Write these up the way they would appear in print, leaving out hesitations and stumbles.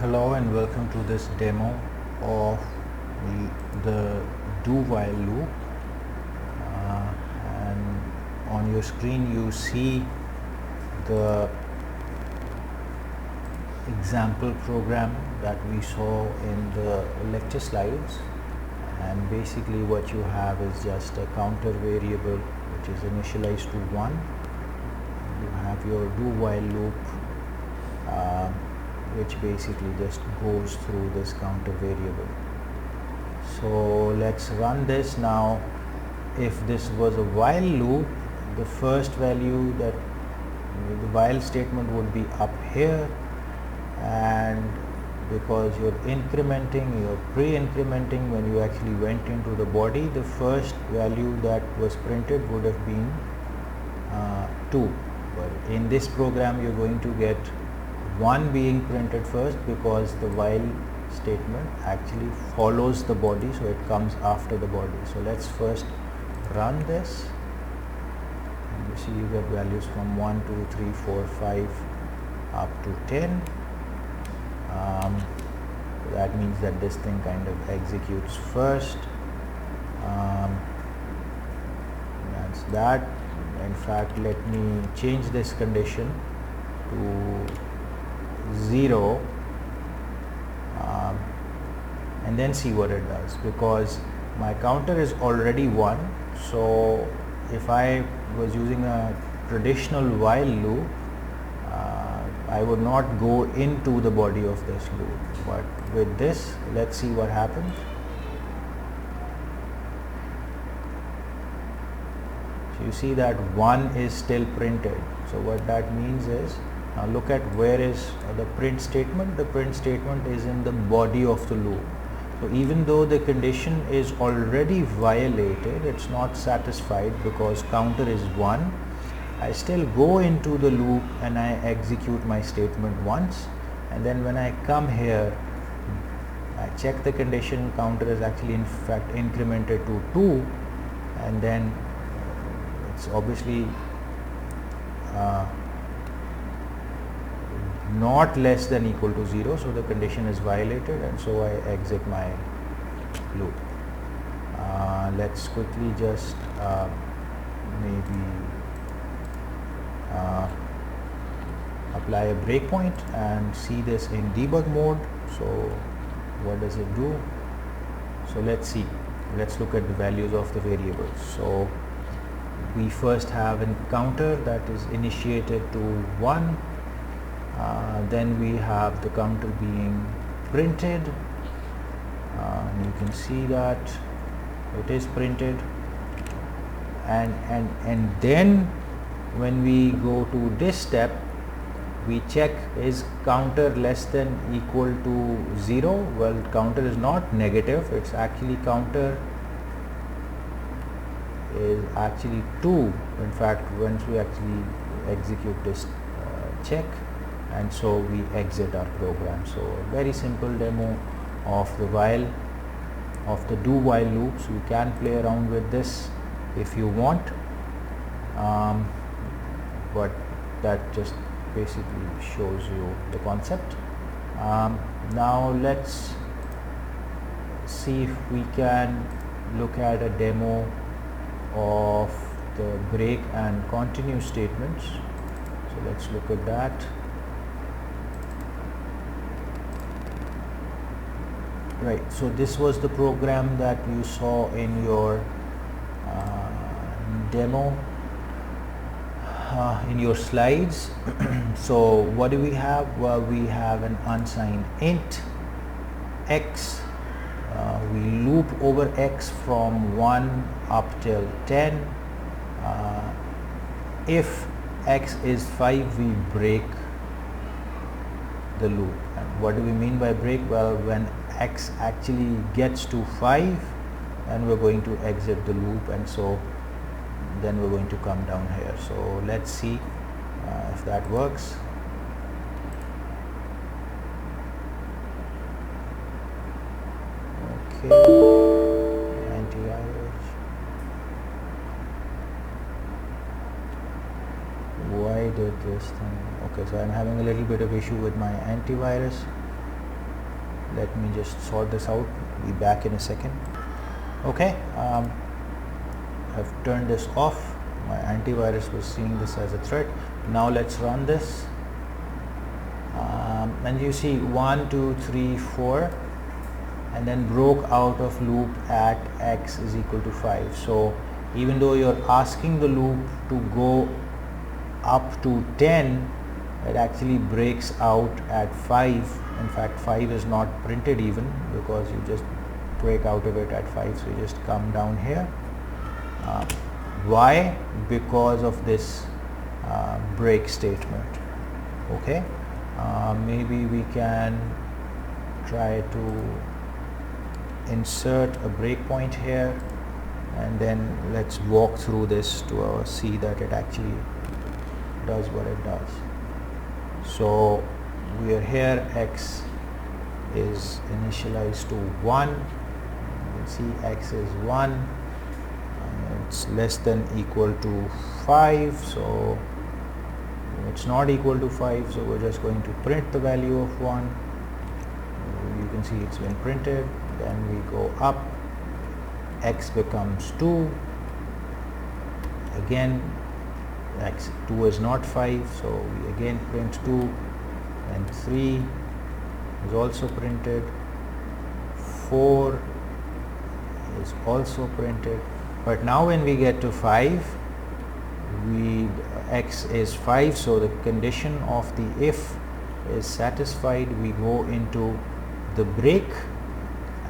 Hello and welcome to this demo of the do while loop, and on your screen you see the example program that we saw in the lecture slides, and basically what you have is just a counter variable which is initialized to 1. You have your do while loop which basically just goes through this counter variable. So let's run this now. If this was a while loop, the first value, that the while statement would be up here, and because you're pre-incrementing when you actually went into the body, the first value that was printed would have been 2. But in this program you're going to get 1 being printed first, because the while statement actually follows the body, so it comes after the body. So let's first run this, and you see you get values from 1, 2, 3, 4, 5 up to 10. That means that this thing kind of executes first. That's that. In fact, let me change this condition to 0 and then see what it does, because my counter is already 1. So if I was using a traditional while loop, I would not go into the body of this loop. But with this, let's see what happens. So you see that 1 is still printed. So what that means is, now look at where is the print statement. The print statement is in the body of the loop. So even though the condition is already violated, it's not satisfied because counter is 1. I still go into the loop and I execute my statement once, and then when I come here, I check the condition. Counter is actually in fact incremented to 2, and then it's obviously not less than equal to 0, so the condition is violated, and so I exit my loop. Let's quickly just maybe apply a breakpoint and see this in debug mode. So what does it do? So let's see, let's look at the values of the variables. So we first have a counter that is initiated to 1. Then we have the counter being printed. You can see that it is printed, and then when we go to this step, we check, is counter less than equal to 0? Well, counter is not negative, it's actually counter is actually 2. In fact, once we actually execute this check, and so we exit our program. So a very simple demo of the do while loops. You can play around with this if you want, but that just basically shows you the concept. Now let's see if we can look at a demo of the break and continue statements. So let's look at that. Right, so this was the program that you saw in your demo, in your slides. So what do we have? Well, we have an unsigned int x. We loop over x from 1 up till 10. If x is 5, we break the loop. And what do we mean by break? Well, when x actually gets to 5, then we're going to exit the loop, and so then we're going to come down here. So let's see if that works. Okay, antivirus. Why did this thing? Okay, so I'm having a little bit of issue with my antivirus. Let me just sort this out, be back in a second. Okay, I've turned this off. My antivirus was seeing this as a threat. Now let's run this, and you see 1 2 3 4, and then broke out of loop at x is equal to 5. So even though you're asking the loop to go up to 10, it actually breaks out at 5. In fact, 5 is not printed even, because you just break out of it at 5. So you just come down here. Why? Because of this break statement. Okay, maybe we can try to insert a breakpoint here, and then let's walk through this to see that it actually does what it does. So we are here, x is initialized to 1. You can see x is 1. It's less than equal to 5, so it's not equal to 5, so we're just going to print the value of 1. You can see it's been printed. Then we go up, x becomes 2. Again, x2 is not 5, so we again print 2, and 3 is also printed, 4 is also printed. But now when we get to 5, x is 5, so the condition of the if is satisfied. We go into the break,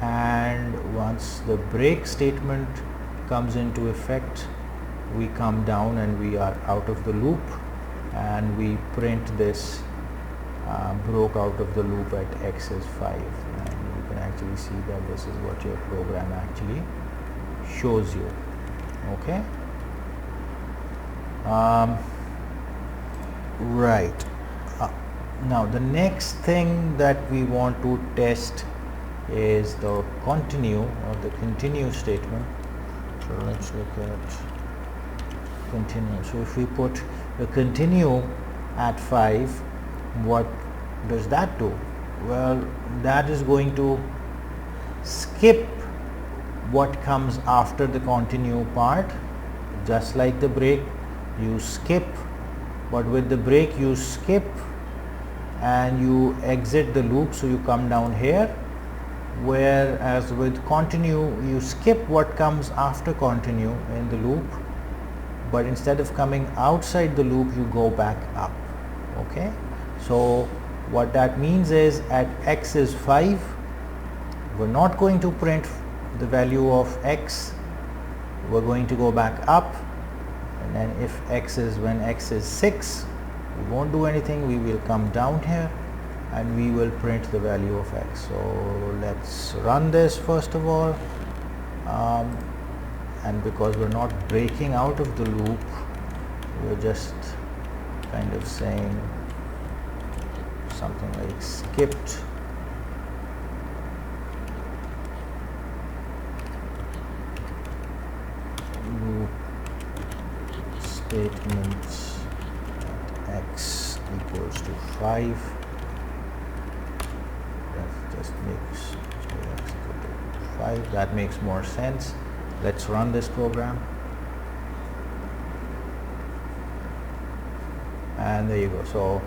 and once the break statement comes into effect, we come down and we are out of the loop, and we print this broke out of the loop at x is 5, and you can actually see that this is what your program actually shows you. Okay, right. Now the next thing that we want to test is the continue, or the continue statement. So let's look at continue. So if we put the continue at 5, what does that do? Well, that is going to skip what comes after the continue part. Just like the break, you skip, but with the break you skip and you exit the loop, so you come down here. Whereas with continue, you skip what comes after continue in the loop, but instead of coming outside the loop, you go back up. Okay, so what that means is at x is 5, we're not going to print the value of x, we're going to go back up, and then if when x is 6, we won't do anything, we will come down here and we will print the value of x. So let's run this first of all, and because we're not breaking out of the loop, we're just kind of saying something like skipped loop statements at x equals to 5. That just makes x equal to 5. That makes more sense. Let's run this program, and there you go. So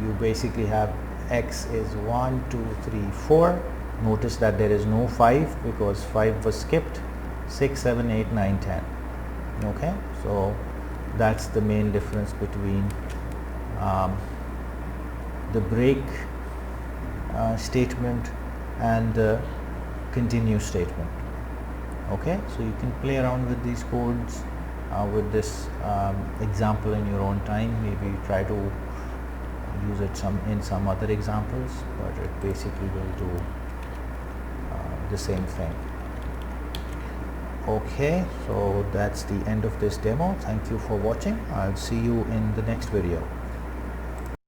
you basically have x is 1 2 3 4. Notice that there is no 5 because 5 was skipped. 6 7 8 9 10. Okay, so that's the main difference between the break statement and the continue statement. Okay, so you can play around with these codes with this example in your own time. Maybe try to use it in some other examples, but it basically will do the same thing. Okay, so that's the end of this demo. Thank you for watching. I'll see you in the next video.